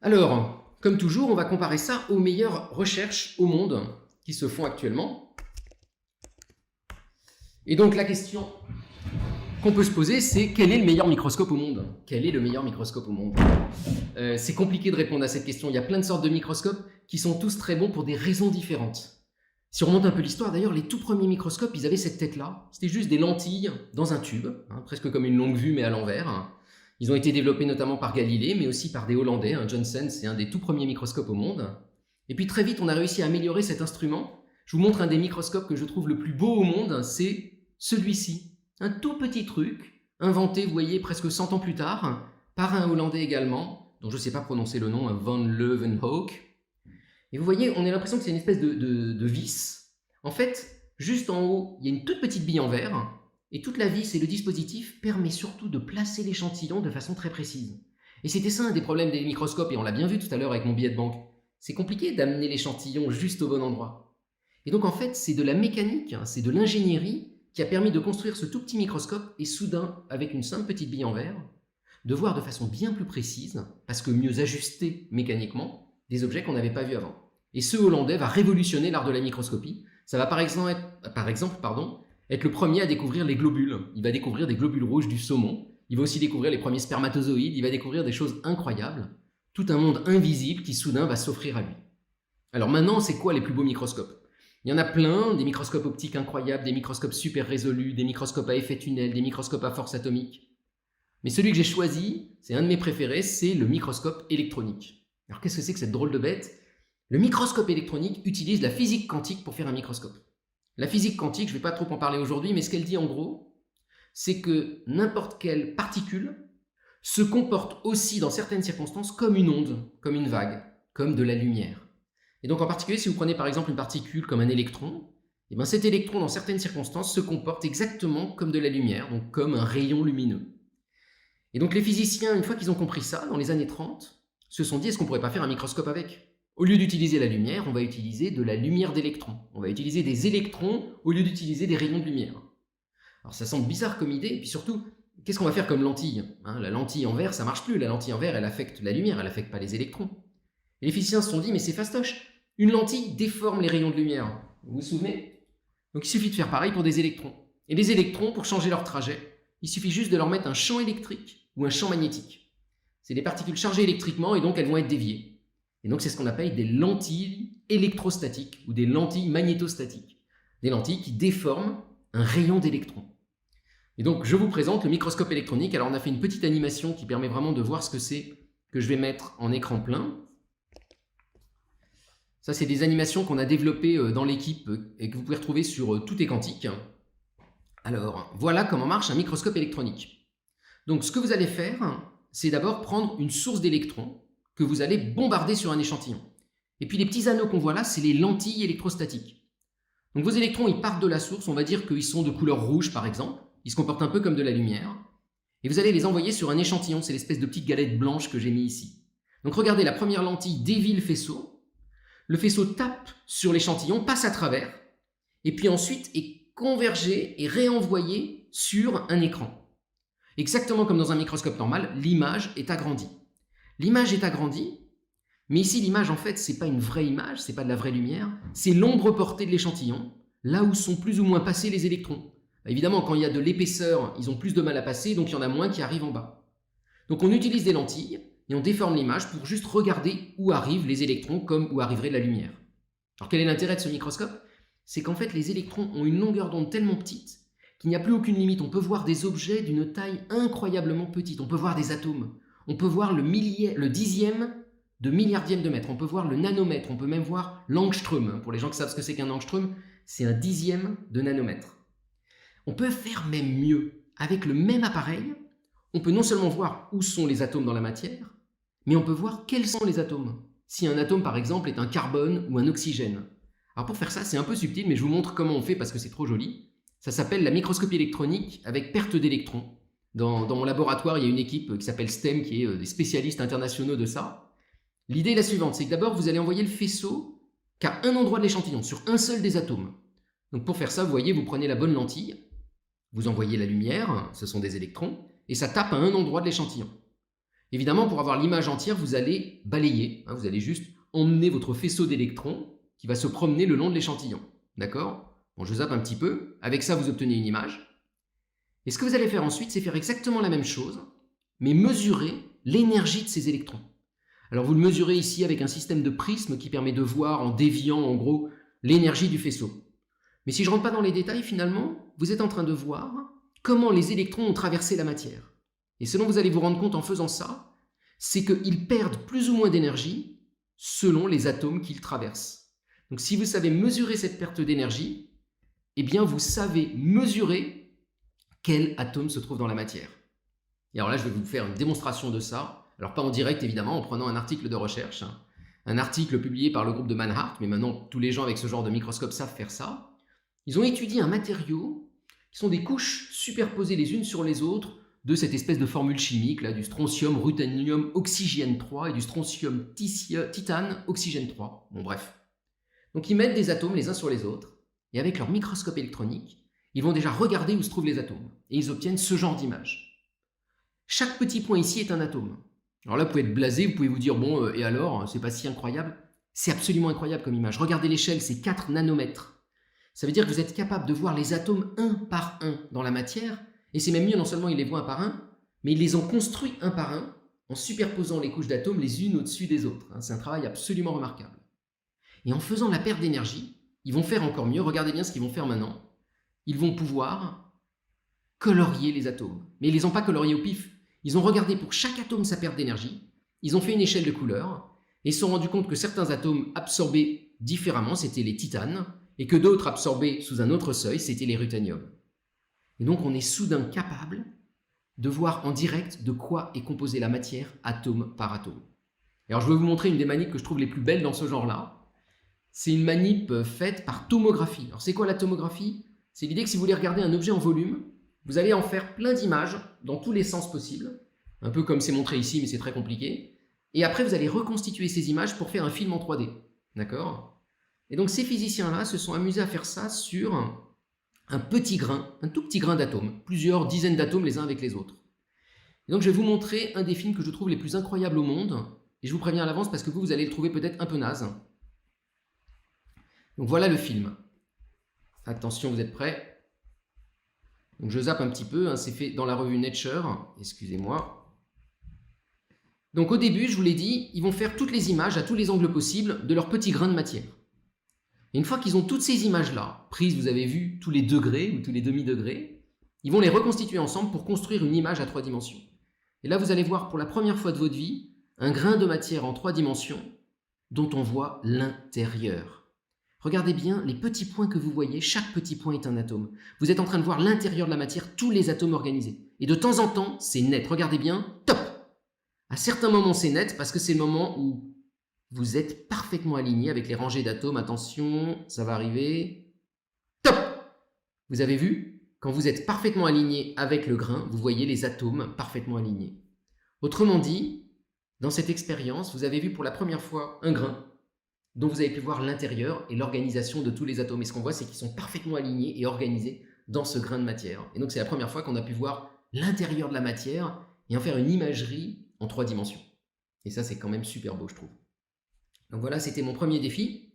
Alors, comme toujours, on va comparer ça aux meilleures recherches au monde qui se font actuellement. Et donc la question qu'on peut se poser, c'est quel est le meilleur microscope au monde? Quel est le meilleur microscope au monde? C'est compliqué de répondre à cette question. Il y a plein de sortes de microscopes qui sont tous très bons pour des raisons différentes. Si on remonte un peu l'histoire, d'ailleurs, les tout premiers microscopes, ils avaient cette tête-là. C'était juste des lentilles dans un tube, presque comme une longue vue mais à l'envers. Ils ont été développés notamment par Galilée, mais aussi par des Hollandais. Johnson, c'est un des tout premiers microscopes au monde. Et puis très vite, on a réussi à améliorer cet instrument. Je vous montre un des microscopes que je trouve le plus beau au monde, c'est celui-ci. Un tout petit truc, inventé, vous voyez, presque 100 ans plus tard, par un Hollandais également, dont je ne sais pas prononcer le nom, Van Leeuwenhoek. Et vous voyez, on a l'impression que c'est une espèce de vis. En fait, juste en haut, il y a une toute petite bille en verre, et toute la vis et le dispositif permet surtout de placer l'échantillon de façon très précise. Et c'était ça un des problèmes des microscopes, et on l'a bien vu tout à l'heure avec mon billet de banque. C'est compliqué d'amener l'échantillon juste au bon endroit. Et donc en fait, c'est de la mécanique, c'est de l'ingénierie qui a permis de construire ce tout petit microscope, et soudain, avec une simple petite bille en verre, de voir de façon bien plus précise, parce que mieux ajusté mécaniquement, des objets qu'on n'avait pas vus avant. Et ce Hollandais va révolutionner l'art de la microscopie. Ça va par exemple être le premier à découvrir les globules. Il va découvrir des globules rouges du saumon. Il va aussi découvrir les premiers spermatozoïdes. Il va découvrir des choses incroyables. Tout un monde invisible qui soudain va s'offrir à lui. Alors maintenant, c'est quoi les plus beaux microscopes? Il y en a plein, des microscopes optiques incroyables, des microscopes super résolus, des microscopes à effet tunnel, des microscopes à force atomique. Mais celui que j'ai choisi, c'est un de mes préférés, c'est le microscope électronique. Alors qu'est-ce que c'est que cette drôle de bête? Le microscope électronique utilise la physique quantique pour faire un microscope. La physique quantique, je ne vais pas trop en parler aujourd'hui, mais ce qu'elle dit en gros, c'est que n'importe quelle particule se comporte aussi dans certaines circonstances comme une onde, comme une vague, comme de la lumière. Et donc en particulier, si vous prenez par exemple une particule comme un électron, et bien cet électron dans certaines circonstances se comporte exactement comme de la lumière, donc comme un rayon lumineux. Et donc les physiciens, une fois qu'ils ont compris ça, dans les années 30, se sont dit, est-ce qu'on ne pourrait pas faire un microscope avec? Au lieu d'utiliser la lumière, on va utiliser de la lumière d'électrons. On va utiliser des électrons au lieu d'utiliser des rayons de lumière. Alors ça semble bizarre comme idée, et puis surtout, qu'est-ce qu'on va faire comme lentille? La lentille en verre, ça marche plus. La lentille en verre, elle affecte la lumière, elle affecte pas les électrons. Et les physiciens se sont dit, mais c'est fastoche. Une lentille déforme les rayons de lumière. Vous vous souvenez? Donc il suffit de faire pareil pour des électrons. Et les électrons, pour changer leur trajet, il suffit juste de leur mettre un champ électrique ou un champ magnétique. C'est des particules chargées électriquement et donc elles vont être déviées. Et donc c'est ce qu'on appelle des lentilles électrostatiques ou des lentilles magnétostatiques. Des lentilles qui déforment un rayon d'électrons. Et donc je vous présente le microscope électronique. Alors on a fait une petite animation qui permet vraiment de voir ce que c'est, que je vais mettre en écran plein. Ça c'est des animations qu'on a développées dans l'équipe et que vous pouvez retrouver sur Tout est quantique. Alors voilà comment marche un microscope électronique. Donc ce que vous allez faire, c'est d'abord prendre une source d'électrons que vous allez bombarder sur un échantillon. Et puis les petits anneaux qu'on voit là, c'est les lentilles électrostatiques. Donc vos électrons, ils partent de la source, on va dire qu'ils sont de couleur rouge par exemple, ils se comportent un peu comme de la lumière, et vous allez les envoyer sur un échantillon, c'est l'espèce de petite galette blanche que j'ai mis ici. Donc regardez, la première lentille dévie le faisceau tape sur l'échantillon, passe à travers, et puis ensuite est convergé et réenvoyé sur un écran. Exactement comme dans un microscope normal, l'image est agrandie. L'image est agrandie, mais ici l'image en fait c'est pas une vraie image, c'est pas de la vraie lumière, c'est l'ombre portée de l'échantillon, là où sont plus ou moins passés les électrons. Évidemment quand il y a de l'épaisseur, ils ont plus de mal à passer, donc il y en a moins qui arrivent en bas. Donc on utilise des lentilles et on déforme l'image pour juste regarder où arrivent les électrons comme où arriverait la lumière. Alors quel est l'intérêt de ce microscope? C'est qu'en fait les électrons ont une longueur d'onde tellement petite qu'il n'y a plus aucune limite, on peut voir des objets d'une taille incroyablement petite, on peut voir des atomes. On peut voir le dixième de milliardième de mètre, on peut voir le nanomètre, on peut même voir l'angstrom. Pour les gens qui savent ce que c'est qu'un angstrom, c'est un dixième de nanomètre. On peut faire même mieux. Avec le même appareil, on peut non seulement voir où sont les atomes dans la matière, mais on peut voir quels sont les atomes. Si un atome, par exemple, est un carbone ou un oxygène. Alors pour faire ça, c'est un peu subtil, mais je vous montre comment on fait parce que c'est trop joli. Ça s'appelle la microscopie électronique avec perte d'électrons. Dans mon laboratoire, il y a une équipe qui s'appelle STEM, qui est des spécialistes internationaux de ça. L'idée est la suivante, c'est que d'abord, vous allez envoyer le faisceau qu'à un endroit de l'échantillon, sur un seul des atomes. Donc pour faire ça, vous voyez, vous prenez la bonne lentille, vous envoyez la lumière, ce sont des électrons, et ça tape à un endroit de l'échantillon. Évidemment, pour avoir l'image entière, vous allez balayer, hein, vous allez juste emmener votre faisceau d'électrons qui va se promener le long de l'échantillon. D'accord? Bon, je zappe un petit peu. Avec ça, vous obtenez une image. Et ce que vous allez faire ensuite, c'est faire exactement la même chose, mais mesurer l'énergie de ces électrons. Alors vous le mesurez ici avec un système de prisme qui permet de voir en déviant en gros l'énergie du faisceau. Mais si je ne rentre pas dans les détails, finalement, vous êtes en train de voir comment les électrons ont traversé la matière. Et ce dont vous allez vous rendre compte en faisant ça, c'est qu'ils perdent plus ou moins d'énergie selon les atomes qu'ils traversent. Donc si vous savez mesurer cette perte d'énergie, eh bien vous savez mesurer quel atome se trouve dans la matière. Et alors là, je vais vous faire une démonstration de ça. Alors pas en direct évidemment, en prenant un article de recherche, un article publié par le groupe de Manhart, mais maintenant tous les gens avec ce genre de microscope savent faire ça. Ils ont étudié un matériau qui sont des couches superposées les unes sur les autres de cette espèce de formule chimique là, du strontium, ruthénium, oxygène 3 et du strontium, titane, oxygène 3. Bon bref. Donc ils mettent des atomes les uns sur les autres et avec leur microscope électronique, ils vont déjà regarder où se trouvent les atomes et ils obtiennent ce genre d'image. Chaque petit point ici est un atome. Alors là, vous pouvez être blasé, vous pouvez vous dire, bon, et alors, c'est pas si incroyable? C'est absolument incroyable comme image. Regardez l'échelle, c'est 4 nanomètres. Ça veut dire que vous êtes capable de voir les atomes un par un dans la matière, et c'est même mieux, non seulement ils les voient un par un, mais ils les ont construits un par un, en superposant les couches d'atomes les unes au-dessus des autres. C'est un travail absolument remarquable. Et en faisant la perte d'énergie, ils vont faire encore mieux. Regardez bien ce qu'ils vont faire maintenant. Ils vont pouvoir colorier les atomes. Mais ils ne les ont pas coloriés au pif. Ils ont regardé pour chaque atome sa perte d'énergie, ils ont fait une échelle de couleurs, et ils se sont rendus compte que certains atomes absorbés différemment, c'était les titanes, et que d'autres absorbés sous un autre seuil, c'était les ruthéniums. Et donc on est soudain capable de voir en direct de quoi est composée la matière, atome par atome. Et alors je vais vous montrer une des manips que je trouve les plus belles dans ce genre-là. C'est une manip faite par tomographie. Alors c'est quoi la tomographie? C'est l'idée que si vous voulez regarder un objet en volume, vous allez en faire plein d'images dans tous les sens possibles, un peu comme c'est montré ici, mais c'est très compliqué. Et après, vous allez reconstituer ces images pour faire un film en 3D. D'accord? Et donc, ces physiciens-là se sont amusés à faire ça sur un petit grain, un tout petit grain d'atomes, plusieurs dizaines d'atomes les uns avec les autres. Et donc, je vais vous montrer un des films que je trouve les plus incroyables au monde. Et je vous préviens à l'avance parce que vous allez le trouver peut-être un peu naze. Donc, voilà le film. Attention, vous êtes prêts? Donc je zappe un petit peu, c'est fait dans la revue Nature, excusez-moi. Donc au début, je vous l'ai dit, ils vont faire toutes les images à tous les angles possibles de leur petit grain de matière. Et une fois qu'ils ont toutes ces images-là, prises, vous avez vu, tous les degrés ou tous les demi-degrés, ils vont les reconstituer ensemble pour construire une image à 3 dimensions. Et là, vous allez voir pour la première fois de votre vie, un grain de matière en 3 dimensions dont on voit l'intérieur. Regardez bien les petits points que vous voyez, chaque petit point est un atome. Vous êtes en train de voir l'intérieur de la matière, tous les atomes organisés. Et de temps en temps, c'est net. Regardez bien, top! À certains moments, c'est net parce que c'est le moment où vous êtes parfaitement aligné avec les rangées d'atomes. Attention, ça va arriver. Top! Vous avez vu? Quand vous êtes parfaitement aligné avec le grain, vous voyez les atomes parfaitement alignés. Autrement dit, dans cette expérience, vous avez vu pour la première fois un grain dont vous avez pu voir l'intérieur et l'organisation de tous les atomes. Et ce qu'on voit, c'est qu'ils sont parfaitement alignés et organisés dans ce grain de matière. Et donc, c'est la première fois qu'on a pu voir l'intérieur de la matière et en faire une imagerie en 3 dimensions. Et ça, c'est quand même super beau, je trouve. Donc voilà, c'était mon premier défi.